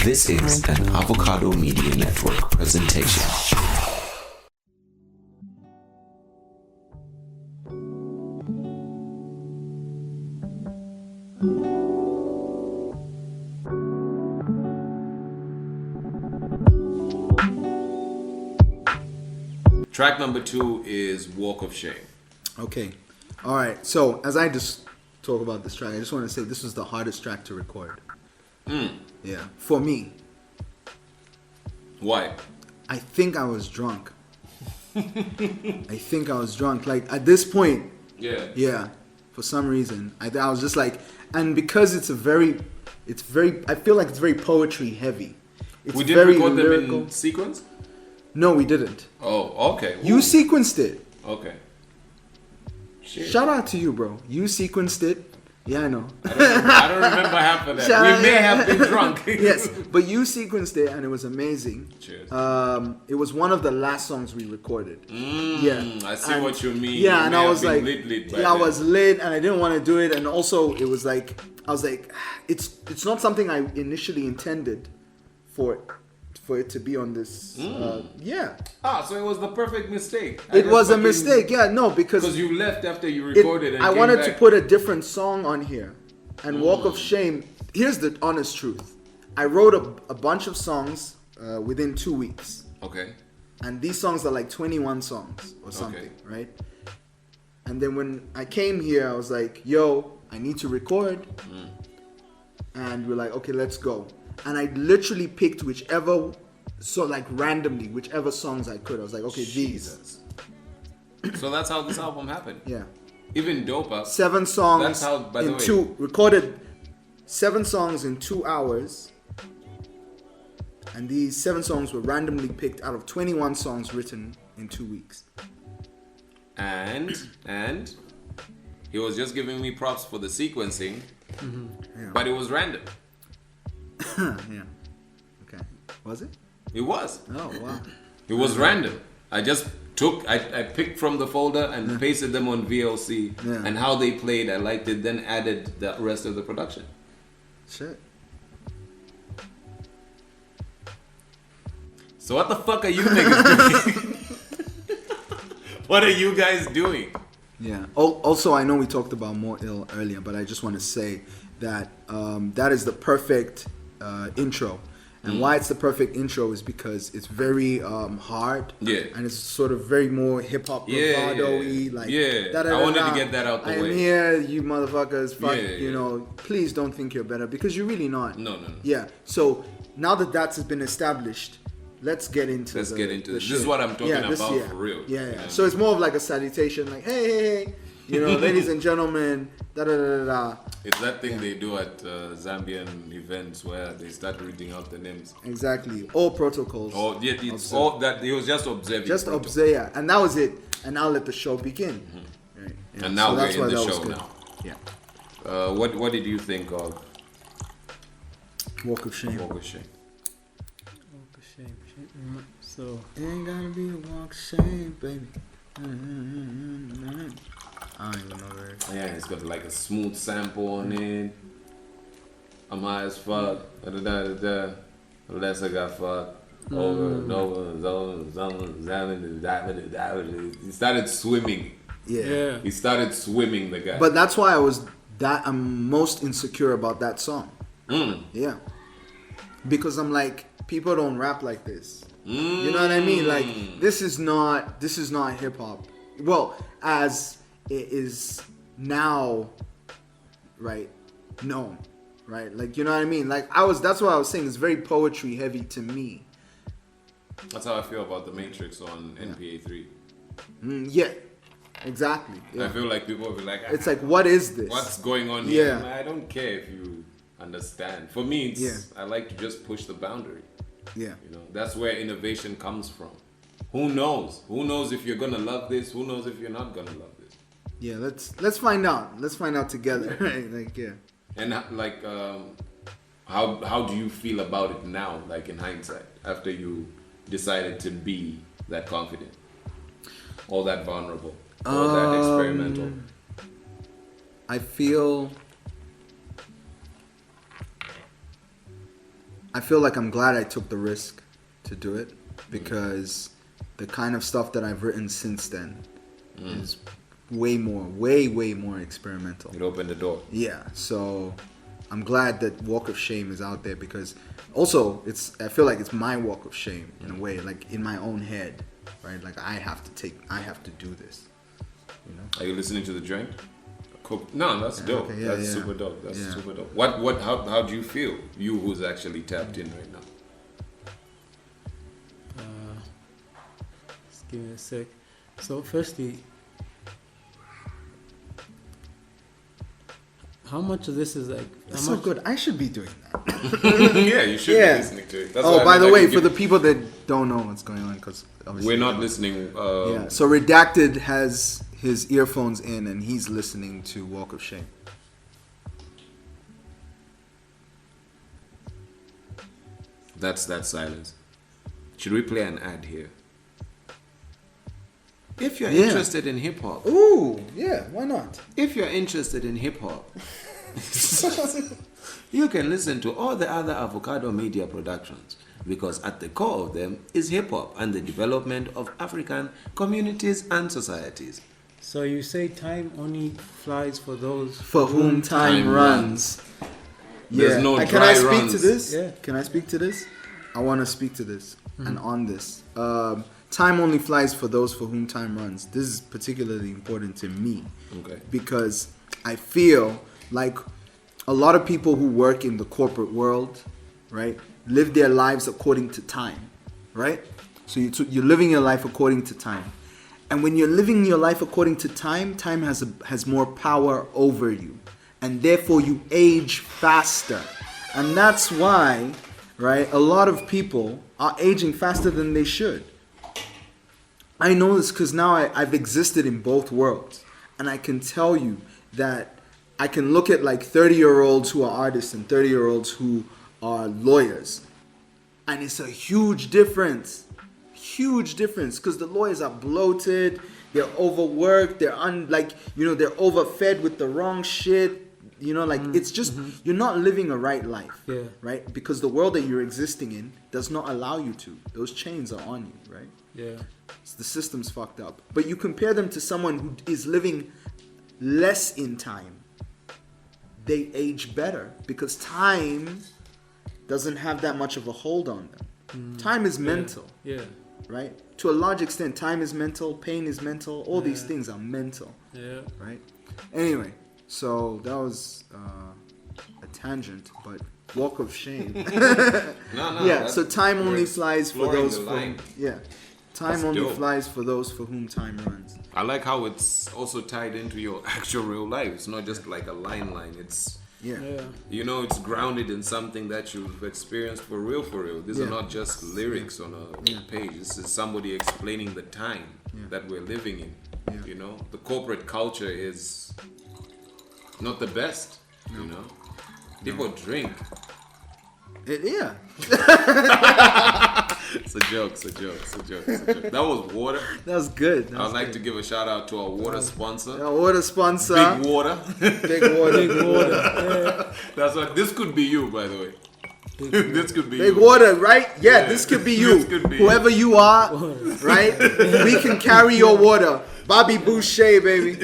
This is an Avocado Media Network presentation. Track number 2 is Walk of Shame. Okay. All right. So as I just talk about this track, I just want to say this was the hardest track to record. Yeah. For me. Why? I think I was drunk. Like at this point. Yeah. Yeah. For some reason, I was just like, and because it's very, I feel like it's very poetry heavy. It's We didn't very record them lyrical. in sequence? No, we didn't. Oh, okay. You Ooh. sequenced it. Okay. Shit. Shout out to you, bro. You sequenced it. Yeah, I know. I don't remember half of that. We may have been drunk. Yes, but you sequenced it and it was amazing. Cheers. It was one of the last songs we recorded. I see what you mean. Yeah, You and may I have was been like, lit by yeah, I then. was lit and I didn't want to do it. And also, it was like, I was like, it's not something I initially intended for it to be on this. Yeah. So it was the perfect mistake. It was a mistake. Yeah, no, because you left after you recorded and I came wanted back. to put a different song on here. And Walk of Shame, here's the honest truth. I wrote a bunch of songs within 2 weeks. Okay. And these songs are like 21 songs or something, right? And then when I came here, I was like, yo, I need to record. And we're like, okay, let's go. And I literally picked randomly, whichever songs I could. I was like, okay, Jesus. So that's how this album happened. these. Yeah. Even doper. 7 songs That's how, by the way. recorded 7 songs in 2 hours. And these 7 songs were randomly picked out of 21 songs written in 2 weeks. And he was just giving me props for the sequencing, but it was random. Yeah. Okay. Was it? It was. Oh, wow. It was random. I picked from the folder and pasted them on VLC, and how they played, I liked it, then added the rest of the production. Shit. So what the fuck are you niggas doing? What are you guys doing? Yeah. Also, I know we talked about More Ill earlier, but I just want to say that that is the perfect intro. And why it's the perfect intro is because it's very hard. Yeah. And it's sort of very more hip hop bravado-y. Like, I wanted to get that out the I way. am here, you motherfuckers. Fuck, Yeah. you know, please don't think you're better because you're really not. No. Yeah. So now that has been established, let's get into this. shit. This is what I'm talking about for real. Yeah. So it's more of like a salutation, like, hey, you know, ladies and gentlemen, da. It's that thing they do at Zambian events where they start reading out the names. Exactly. All protocols. Oh, yeah, it's all that. He was just observing. Just observe, yeah. And that was it. And now let the show begin. Right. Yeah. And now So we're that's in why the that was show good. now. Yeah. What did you think of Walk of Shame. Walk of Shame? So It ain't gotta be a walk of shame, baby. I don't even know where it is. Yeah, it's got like a smooth sample on it. I'm high as fuck. Da. Unless I got fucked. Over and over. He started swimming. Yeah. He started swimming, the guy. But that's why I'm most insecure about that song. Yeah. Because I'm like, people don't rap like this. You know what I mean? Like, this is not hip hop. Well, as it is now, right, known, right? Like, you know what I mean? Like, that's what I was saying. It's very poetry heavy to me. That's how I feel about The Matrix on NPA 3. Yeah, exactly. Yeah. I feel like people will be like, It's like, what is this? what's going on here? Yeah. I don't care if you understand. For me, I like to just push the boundary. Yeah. You know, that's where innovation comes from. Who knows? Who knows if you're gonna love this? Who knows if you're not gonna love this? Yeah, let's find out. Let's find out together. Right? Like, yeah. And like, how do you feel about it now? Like in hindsight, after you decided to be that confident, all that vulnerable, all that experimental. I feel I feel like I'm glad I took the risk to do it, because the kind of stuff that I've written since then is way more experimental. It opened the door. Yeah, so I'm glad that Walk of Shame is out there, because also I feel like it's my walk of shame in a way, like in my own head, right? Like I have to do this. You know? Are you listening to the joint? No, that's dope. Okay, That's super dope. That's super dope. How do you feel? You who's actually tapped in right now. Just give me a sec. So firstly, how much of this is like? That's so good. I should be doing that. Yeah, you should be listening to it. That's by the way, for the people that don't know what's going on, because we're not listening. So Redacted has his earphones in and he's listening to Walk of Shame. That's that silence. Should we play an ad here? If you're interested in hip hop. Ooh, yeah, why not? If you're interested in hip hop, you can listen to all the other Avocado Media productions, because at the core of them is hip hop and the development of African communities and societies. So you say time only flies for those for whom time runs. There's no Can I speak runs. to this? Yeah. Can I speak to this? I want to speak to this and on this. Time only flies for those for whom time runs. This is particularly important to me. Okay. Because I feel like a lot of people who work in the corporate world, right, live their lives according to time, right? So you're living your life according to time. And when you're living your life according to time, time has more power over you. And therefore you age faster. And that's why, right, a lot of people are aging faster than they should. I know this because now I've existed in both worlds. And I can tell you that I can look at like 30-year-olds who are artists and 30-year-olds who are lawyers. And it's a huge difference. Huge difference, because the lawyers are bloated, they're overworked, they're they're overfed with the wrong shit. It's just you're not living a right life, right? Because the world that you're existing in does not allow you to. Those chains are on you, right? Yeah. The system's fucked up. But you compare them to someone who is living less in time. They age better because time doesn't have that much of a hold on them. Time is mental. Yeah. Right? To a large extent, time is mental, pain is mental, all these things are mental. Yeah. Right? Anyway, so that was a tangent, but walk of shame. No. Yeah, so time only flies for those time That's only dope. flies for those for whom time runs. I like how it's also tied into your actual real life. It's not just like a line. It's it's grounded in something that you've experienced for real. These are not just lyrics on a page. This is somebody explaining the time that we're living in. The corporate culture is not the best. People drink. It's a joke. That was water. That was good. I'd like to give a shout out to our water sponsor. Our water sponsor. Big water. Big water. Yeah. That's what. This could be you, by the way. This could be Big you. water, right? Yeah, this could be you. This could be whoever you are, right? We can carry your water. Bobby Boucher, baby.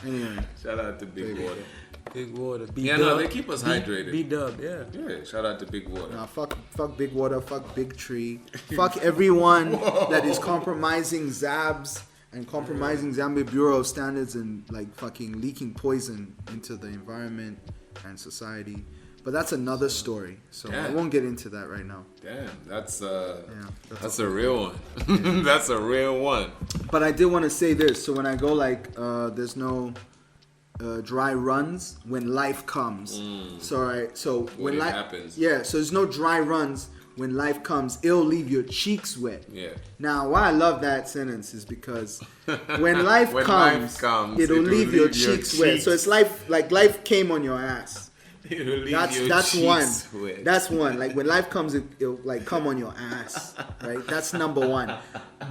Anyway, shout out to Big Water. Big Water. They keep us hydrated. B-Dub, yeah. Yeah, shout out to Big Water. Nah, fuck Big Water, fuck Big Tree, fuck everyone that is compromising Zabs and compromising Zambia Bureau of Standards and like fucking leaking poison into the environment and society. But that's another story, so I won't get into that right now. Damn, that's a real one. That's a real one. But I did want to say this. So when I go there's no dry runs when life comes. So when life happens. Yeah, so there's no dry runs when life comes. It'll leave your cheeks wet. Yeah. Now, why I love that sentence is because when life comes, it'll leave your cheeks wet. So it's life came on your ass. That's one. Wet. That's one. Like when life comes, it'll like come on your ass, right? That's number one.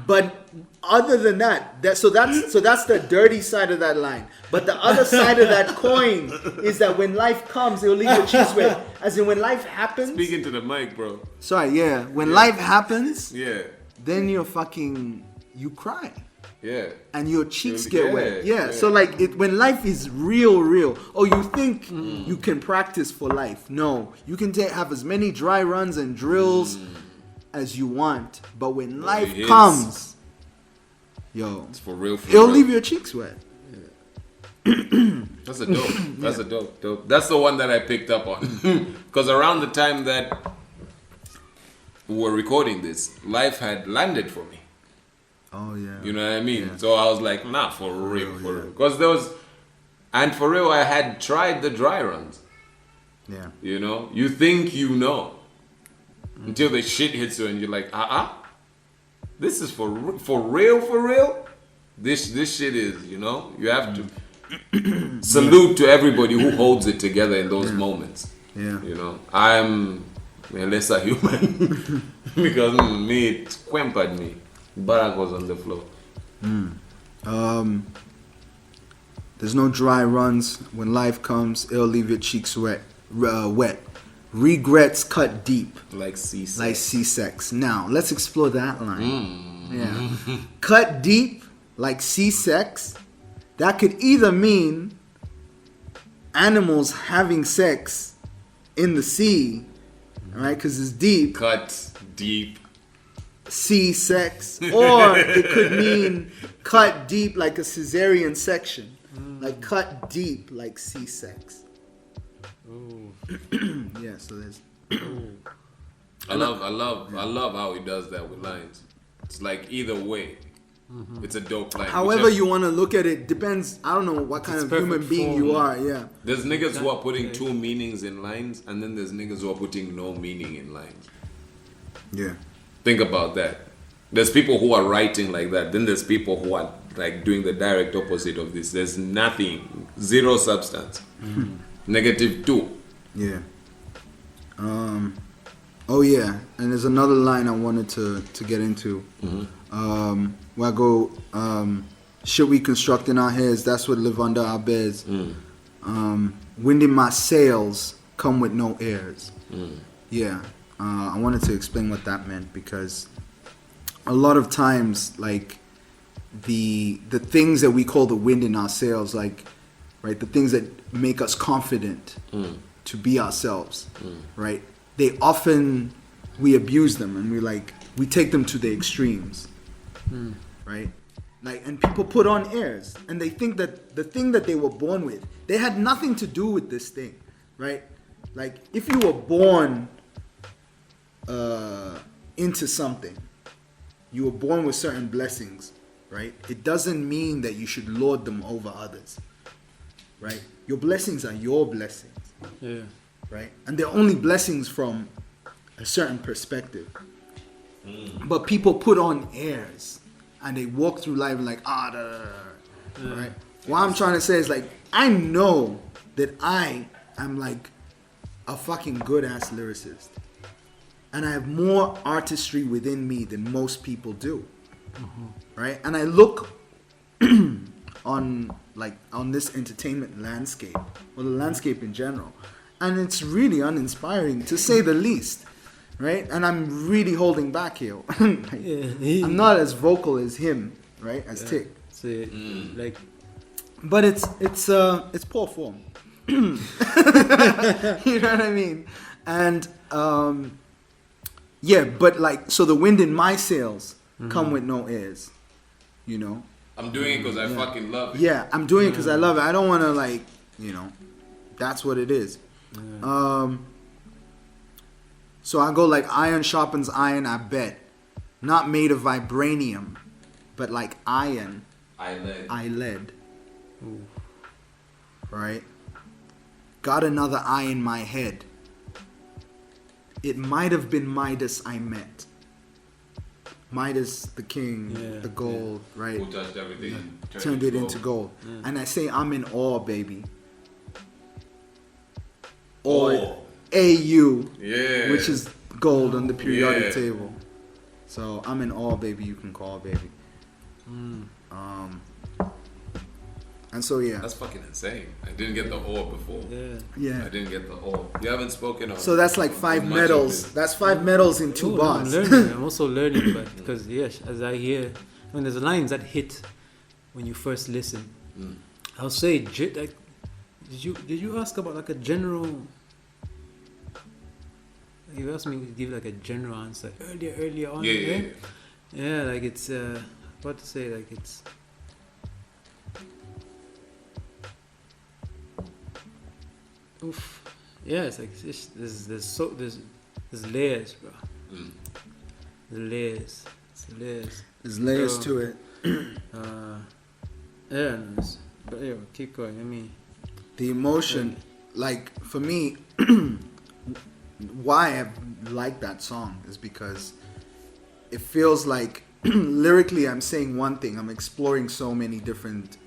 But other than that's the dirty side of that line. But the other side of that coin is that when life comes, it'll leave your cheeks wet. As in when life happens. Speaking to the mic, bro. Sorry, yeah. When life happens, yeah, then you cry. Yeah. And your cheeks get wet. Yeah. So like when life is real, you think you can practice for life. No. You can have as many dry runs and drills as you want. But when life comes, it's for real. It'll leave your cheeks wet. That's a dope. That's a dope. That's the one that I picked up on. Because around the time that we were recording this, life had landed for me. Oh yeah. You know what I mean? Yeah. So I was like, nah, for real. Because for real, I had tried the dry runs. Yeah. You know? You think you know. Until the shit hits you and you're like, this is for real? This shit is, you know? You have to salute to everybody who holds it together in those moments. Yeah. You know? I'm a lesser human. Because me, it squampered me. Barack was on the floor. There's no dry runs. When life comes, it'll leave your cheeks wet. Regrets cut deep. Like C-sex. Like C-sex. Now, let's explore that line. Yeah. Cut deep, like C-sex. That could either mean animals having sex in the sea, right? Because it's deep. Cut deep. C-sex, or it could mean cut deep like a cesarean section, like cut deep like C-sex. Yeah, so there's. I love how he does that with lines. It's like either way, it's a dope line. However you want to look at it depends. I don't know what kind of human being you are. Yeah. There's niggas who are putting two meanings in lines, and then there's niggas who are putting no meaning in lines. Yeah. Think about that. There's people who are writing like that. Then there's people who are like doing the direct opposite of this. There's nothing, zero substance. -2. Yeah. Oh yeah, and there's another line I wanted to get into. Where I go, should we construct in our heads? That's what live under our beds. Wind in my sails, come with no airs. Yeah. I wanted to explain what that meant because a lot of times, like the things that we call the wind in our sails, like right, the things that make us confident to be ourselves, right? They often we abuse them and we take them to the extremes, right? Like, and people put on airs and they think that the thing that they were born with, they had nothing to do with this thing, right? Like if you were born into something, you were born with certain blessings, right? It doesn't mean that you should lord them over others, right? Your blessings are your blessings, right? And they're only blessings from a certain perspective. But people put on airs and they walk through life like right? What I'm trying to say is like I know that I am like a fucking good ass lyricist. And I have more artistry within me than most people do, right? And I look on this entertainment landscape, or the landscape in general, and it's really uninspiring to say the least, right? And I'm really holding back here. I'm not as vocal as him, right? As Tick. But it's poor form. You know what I mean? And yeah, but like, so the wind in my sails come with no airs, you know? I'm doing it because I fucking love it. Yeah, I'm doing it because I love it. I don't want to like, you know, that's what it is. So I go like iron sharpens iron, I bet. Not made of vibranium, but like iron. I led. Right? Got another eye in my head. It might have been Midas I met. Midas, the king, the gold, right? Who touched everything, turned it into gold. And I say, I'm in awe, baby. or AU, Yeah. which is gold on the periodic table. So I'm in all, baby. You can call, baby. And so That's fucking insane. I didn't get the ore before. Yeah. I didn't get the ore. You haven't spoken on. So that's like 5 medals. That's 5 medals in 2 bars. I'm learning. I'm also learning, but because as I hear, when there's lines that hit when you first listen, I'll say, like, did you ask about like a general? You asked me to give like a general answer earlier on. Yeah, like it's what to say, like it's. Oof. Yeah, it's like there's layers, bro. There's layers. There's layers to it. But yeah, keep going. I mean, the emotion, like for me, why I like that song is because it feels like lyrically I'm saying one thing. I'm exploring so many different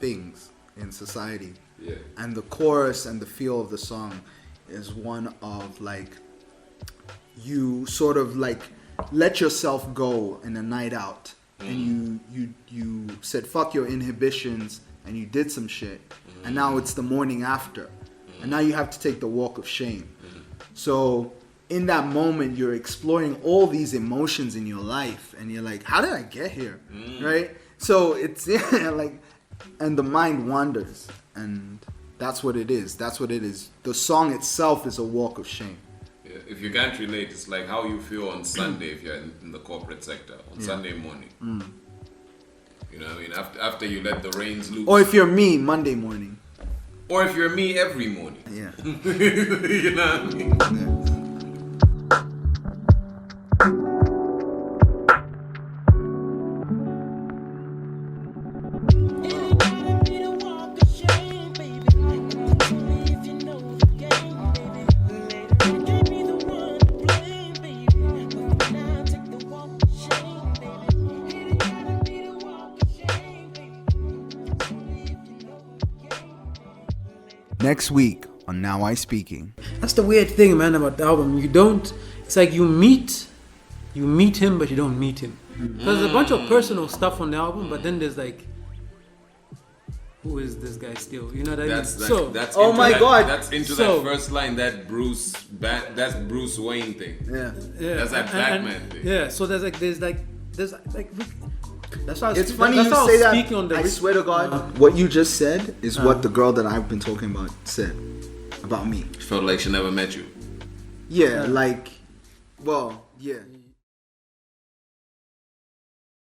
things in society. Yeah. And the chorus and the feel of the song is one of like you sort of like let yourself go in a night out and you said fuck your inhibitions and you did some shit and now it's the morning after and now you have to take the walk of shame. So in that moment you're exploring all these emotions in your life and you're like, how did I get here? Right? So it's like, and the mind wanders. And that's what it is. The song itself is a walk of shame. Yeah. If you can't relate, it's like how you feel on Sunday if you're in the corporate sector on Sunday morning. You know what I mean? After you let the reins loose. Or if you're me, Monday morning. Or if you're me, every morning. Yeah. You know what I mean? Yeah. Next week on Now I Speaking. that's the weird thing, man, about the album. It's like you meet him, but you don't meet him. There's a bunch of personal stuff on the album, but then there's like, who is this guy still? You know what I mean? That's oh my God. That's into that first line, that's Bruce Wayne thing. Yeah. That's that Batman thing. Yeah. So there's like. That's why It's funny you say that. I swear to God, Uh-huh. what you just said is what the girl that I've been talking about said about me. She felt like she never met you. Yeah, like, well, yeah.